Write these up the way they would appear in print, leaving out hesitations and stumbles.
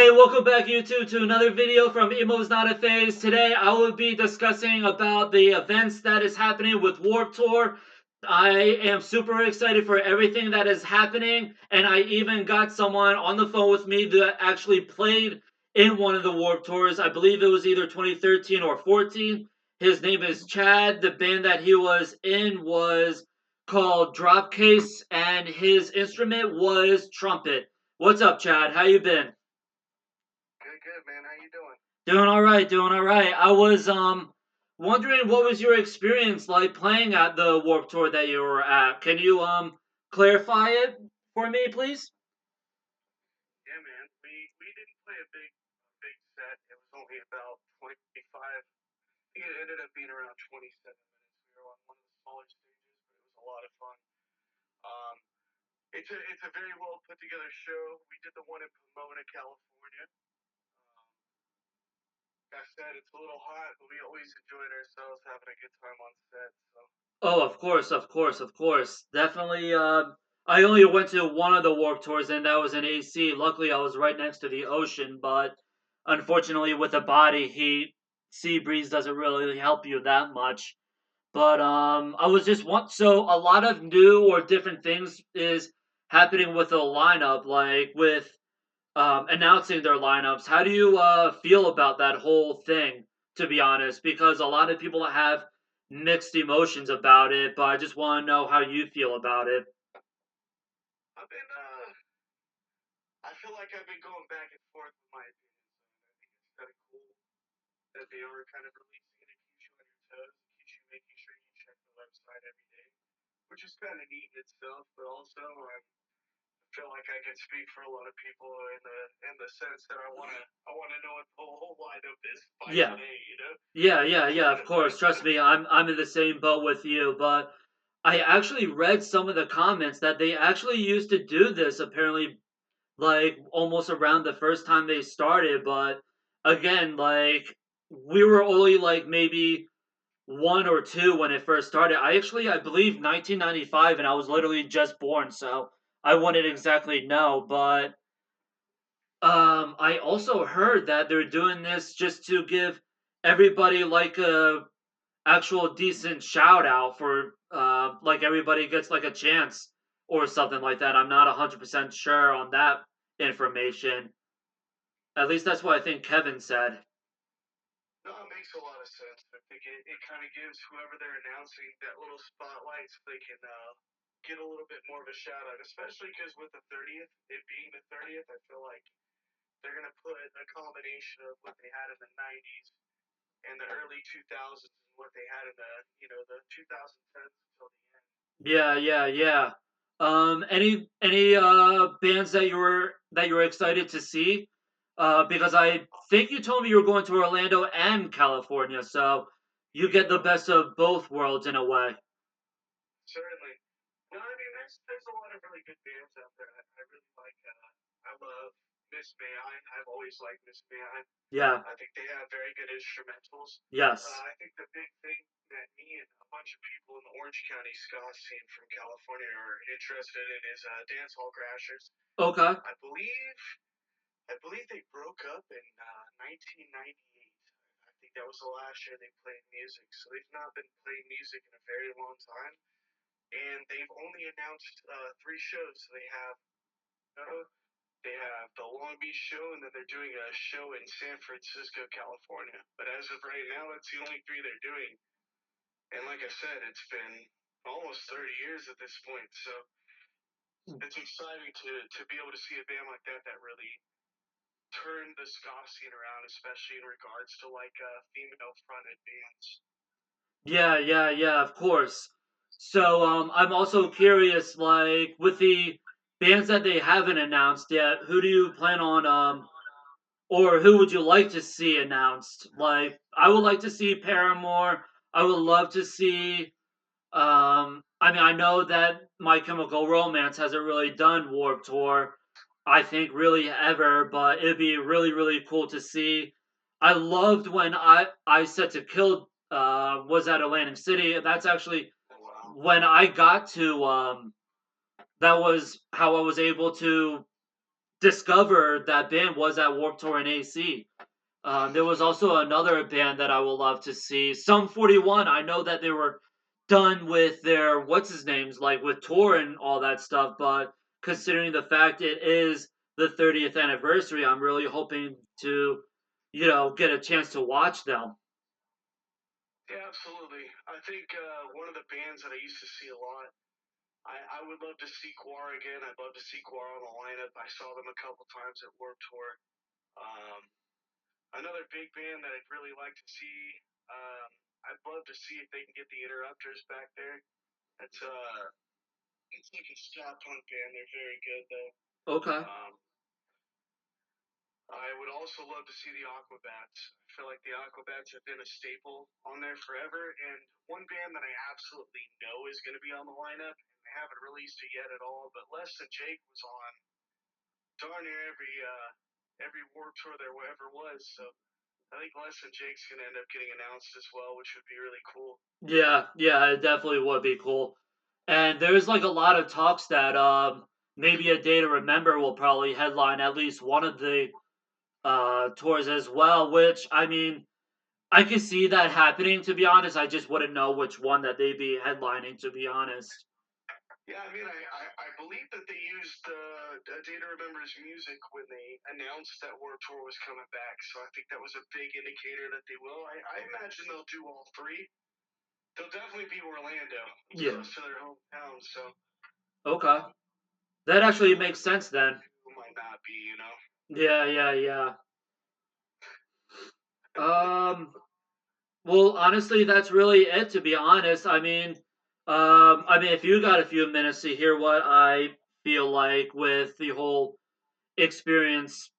Hey, welcome back YouTube to another video from Emo's Not a Phase. Today I will be discussing about the events that is happening with Warped Tour. I am super excited for everything that is happening, and I even got someone on the phone with me that actually played in one of the Warped Tours. I believe it was either 2013 or 14. His name is Chad. The band that he was in was called Dropcase, and his instrument was trumpet. What's up, Chad? How you been? Good, man. How you doing? Doing all right, doing all right. I was wondering what was your experience like playing at the Warp Tour that you were at. Can you clarify it for me, please? Yeah, man. We didn't play a big set. It was only about 25. It ended up being around 27 minutes. We were on one of the smaller stages, but it was a lot of fun. Um, it's a very well put together show. We did the one in Pomona, California. Like I said, it's a little hot, but we always enjoyed ourselves having a good time on set. So Oh, of course, of course, of course. Definitely I only went to one of the Warp Tours and that was in AC. Luckily I was right next to the ocean, but unfortunately with the body heat, sea breeze doesn't really help you that much. But I was just want so a lot of new or different things is happening with the lineup, like with announcing their lineups. How do you feel about that whole thing? To be honest, because a lot of people have mixed emotions about it, but I just want to know how you feel about it. I've been I feel like I've been going back and forth with my opinions. I think it's kind of cool that they are kind of releasing it. It keeps you on your toes. It keeps you making sure you check the website every day, which is kind of neat in itself. But also, I feel like I can speak for a lot of people in the sense that I want to know what the whole lineup is by Yeah, today. You know? yeah. Of course, trust me, I'm in the same boat with you. But I actually read some of the comments that they actually used to do this apparently like almost around the first time they started, but again, like we were only like maybe one or two when it first started. I believe 1995 and I was literally just born, so I wouldn't exactly know, but I also heard that they're doing this just to give everybody like a actual decent shout out for like everybody gets like a chance or something like that. I'm not 100% sure on that information. At least that's what I think Kevin said. No, it makes a lot of sense. I think it kind of gives whoever they're announcing that little spotlight so they can get a little bit more of a shout out, especially because with the 30th, it being the 30th, I feel like they're going to put a combination of what they had in the 90s and the early 2000s and what they had in the 2010s until the end. Yeah. Any bands that you were excited to see? Because I think you told me you were going to Orlando and California, so you get the best of both worlds in a way. Certainly. No, I mean there's a lot of really good bands out there. I really like. I love Miss May. I've always liked Miss May. Yeah. I think they have very good instrumentals. Yes. I think the big thing that me and a bunch of people in the Orange County ska scene from California are interested in is Dance Hall Crashers. Okay. I believe they broke up in 1998. I think that was the last year they played music. So they've not been playing music in a very long time, and they've only announced three shows. So uh, they have the Long Beach show, and then they're doing a show in San Francisco, California. But as of right now, that's the only three they're doing. And like I said, it's been almost 30 years at this point. So it's exciting to be able to see a band like that really turned the ska scene around, especially in regards to like female fronted bands. Yeah, of course. So I'm also curious, like with the bands that they haven't announced yet, who do you plan on or who would you like to see announced? Like, I would like to see Paramore. I would love to see. I mean, I know that My Chemical Romance hasn't really done Warp Tour, I think, really ever, but it'd be really cool to see. I loved when I Set to Kill was at Atlantic City. That's actually Oh, wow. when I got to. That was how I was able to discover that band was at Warped Tour in AC. There was also another band that I would love to see. Sum 41. I know that they were done with their what's his names, like with tour and all that stuff, but considering the fact it is the 30th anniversary, I'm really hoping to, get a chance to watch them. Yeah, absolutely. I think one of the bands that I used to see a lot. I would love to see Guar again. I'd love to see Guar on the lineup. I saw them a couple times at Warped Tour. Um, Another big band that I'd really like to see. Um, I'd love to see if they can get the Interrupters back there. It's like a ska punk band. They're very good though. Okay. Um, I would also love to see the Aquabats. I feel like the Aquabats have been a staple on there forever. And one band that I absolutely know is going to be on the lineup, and they haven't released it yet at all, but Less Than Jake was on darn near every Warped Tour there ever was. So I think Less Than Jake's going to end up getting announced as well, which would be really cool. Yeah, yeah, it definitely would be cool. And there's like a lot of talks that maybe A Day to Remember will probably headline at least one of the tours as well, which I mean, I could see that happening to be honest. I just wouldn't know which one that they'd be headlining to be honest. Yeah, I mean, I believe that they used Data Remembers music when they announced that Warped Tour was coming back, so I think that was a big indicator that they will. I imagine they'll do all three. They'll definitely be Orlando. It's Yeah. close to their hometown, so Okay. That who actually might makes sense then. who might not be, you know? Yeah, yeah, yeah. Um well, honestly, that's really it to be honest. I mean if you got a few minutes to hear what I feel like with the whole experience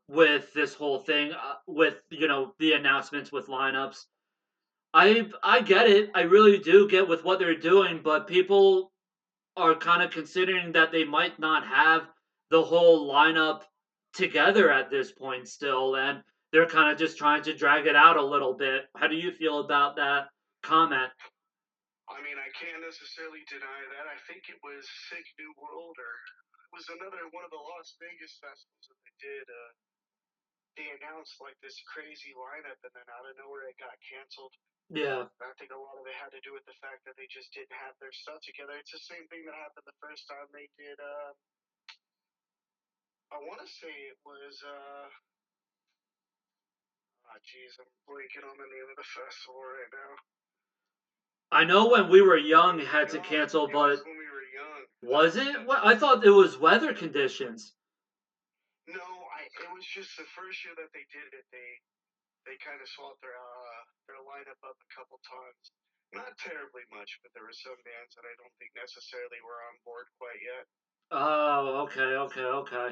with this whole thing with the announcements with lineups. I get it. I really do get with what they're doing, but people are kind of considering that they might not have the whole lineup together at this point still, and they're kind of just trying to drag it out a little bit. How do you feel about that comment? I mean, I can't necessarily deny that. I think it was Sick New World, or it was another one of the Las Vegas festivals that they did. They announced like this crazy lineup, and then out of nowhere it got canceled. Yeah. I think a lot of it had to do with the fact that they just didn't have their stuff together. It's the same thing that happened the first time they did. I want to say it was. Oh, geez, I'm blanking on the name of the festival right now. I know when we were When young we it were had to young, cancel, it was but when we were young. was it? I thought it was weather conditions. No, it was just the first year that they did it. They kind of swapped their lineup up a couple times. Not terribly much, but there were some bands that I don't think necessarily were on board quite yet. Oh, okay, okay, okay.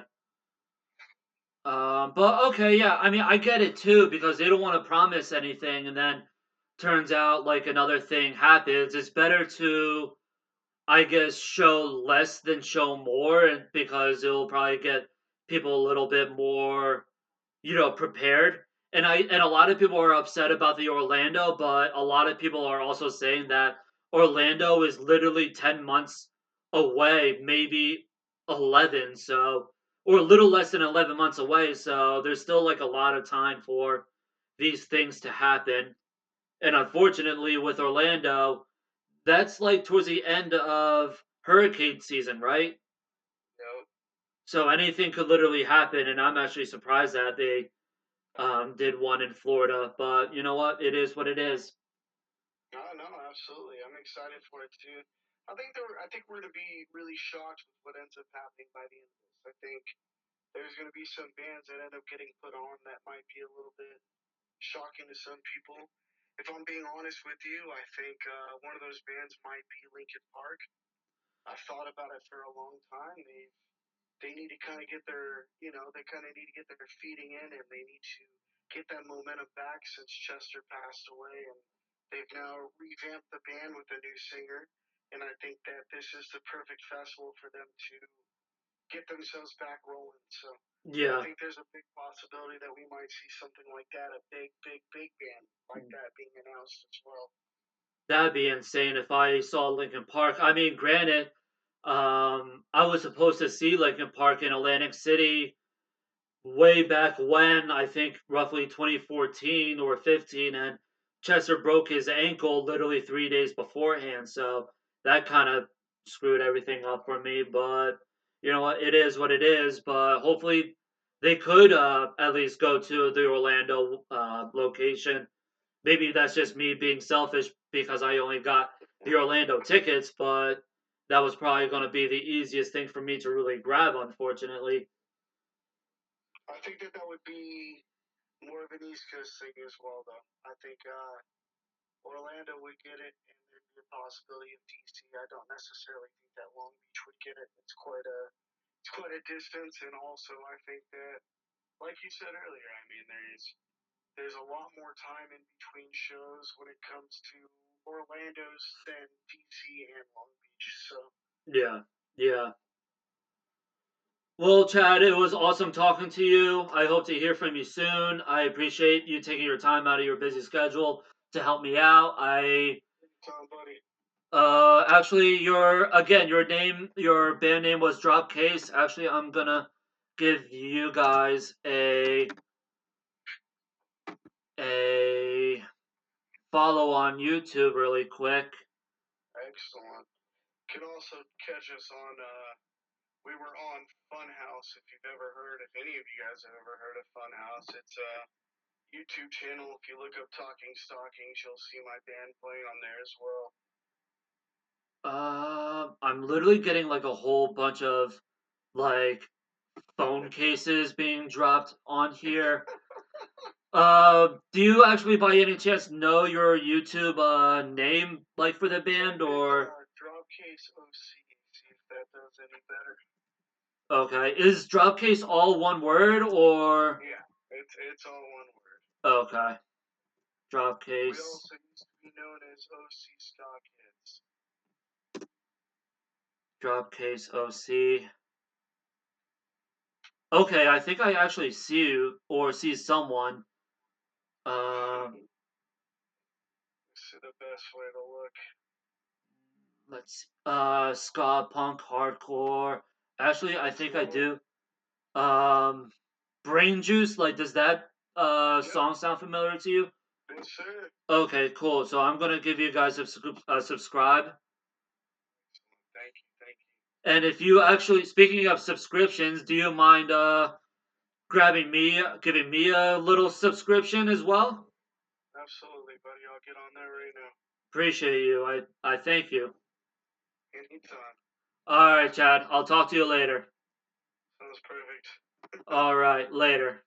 But okay, yeah. I mean, I get it too because they don't want to promise anything, and then turns out like another thing happens. It's better to, I guess, show less than show more, and because it'll probably get people a little bit more, prepared. And a lot of people are upset about the Orlando, but a lot of people are also saying that Orlando is literally 10 months away, maybe 11, so or a little less than 11 months away, so there's still like a lot of time for these things to happen. And unfortunately with Orlando, that's like towards the end of hurricane season, right? You know, So anything could literally happen, and I'm actually surprised that they did one in Florida, but you know what? It is what it is. no, no, absolutely. I'm excited for it too. I think we're going to be really shocked with what ends up happening by the end of this. I think there's going to be some bands that end up getting put on that might be a little bit shocking to some people. If I'm being honest with you, I think one of those bands might be Linkin Park. I've thought about it for a long time. They need to kind of get their, they kind of need to get their feeding in, and they need to get that momentum back since Chester passed away, and they've now revamped the band with a new singer, and I think that this is the perfect festival for them to get themselves back rolling. So I Yeah, think there's a big possibility that we might see something like that, a big, big, big band like that being announced as well. that'd be insane if I saw Linkin Park. I mean, granted, I was supposed to see Linkin Park in Atlantic City way back when, I think roughly 2014 or 15, and Chester broke his ankle literally 3 days beforehand, so that kind of screwed everything up for me. But you know what, it is what it is. But hopefully they could at least go to the Orlando location. Maybe that's just me being selfish because I only got the Orlando tickets, but that was probably going to be the easiest thing for me to really grab, unfortunately. I think that that would be more of an East Coast thing as well, though. I think Orlando would get it, and there'd be a possibility of DC. I don't necessarily think that Long Beach would get it. It's quite a distance, and also I think that, like you said earlier, I mean, there's a lot more time in between shows when it comes to Orlando's than DC and Long Beach. So Yeah, yeah. Well, Chad, it was awesome talking to you. I hope to hear from you soon. I appreciate you taking your time out of your busy schedule to help me out. anytime, buddy. Actually, your band name was Dropcase. Actually, I'm gonna give you guys a follow on YouTube really quick. Excellent. You can also catch us on we were on Funhouse. If you've ever heard, if any of you guys have ever heard of Funhouse, it's a YouTube channel. If you look up Talking Stockings, you'll see my band playing on there as well. I'm literally getting like a whole bunch of like phone cases being dropped on here. Do you actually by any chance know your YouTube name like for the Type band in or Dropcase OC, see if that does any better. okay. Is Dropcase all one word or Yeah, it's all one word. okay. We Dropcase. also used to be known as OC Stockheads. Dropcase OC. Okay, I think I actually see you or see someone. Um This is the best way to look. let's see. Ska punk hardcore. Actually, I That's think the I one. do. Um Brain Juice, like does that Yep, song sound familiar to you? yes sir. Okay, cool. So I'm gonna give you guys a subscribe. Thank you, thank you. And if you actually, speaking of subscriptions, do you mind giving me a little subscription as well? Absolutely, buddy. I'll get on there right now. Appreciate you. I thank you. Anytime. All right, Chad. I'll talk to you later. Sounds perfect. All right, later.